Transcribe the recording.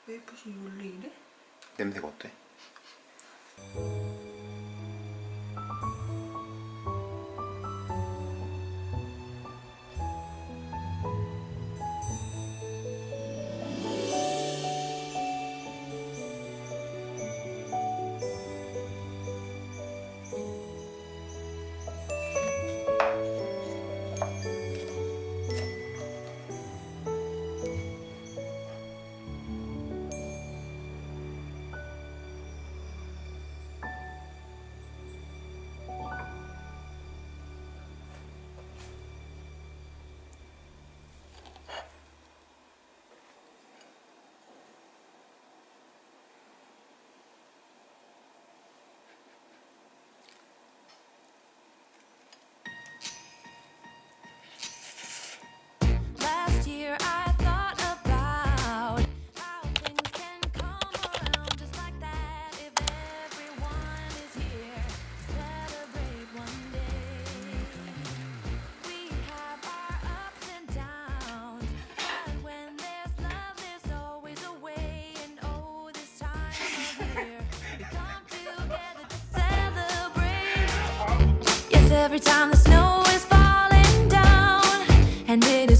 메이플이 원래 이래? 냄새가 어때? Last year I thought about how things can come around just like that if everyone is here to celebrate one day. We have our ups and downs, but when there's love there's always a way. And oh, this time of year we come together to celebrate. Yes, every time the snow is falling down and it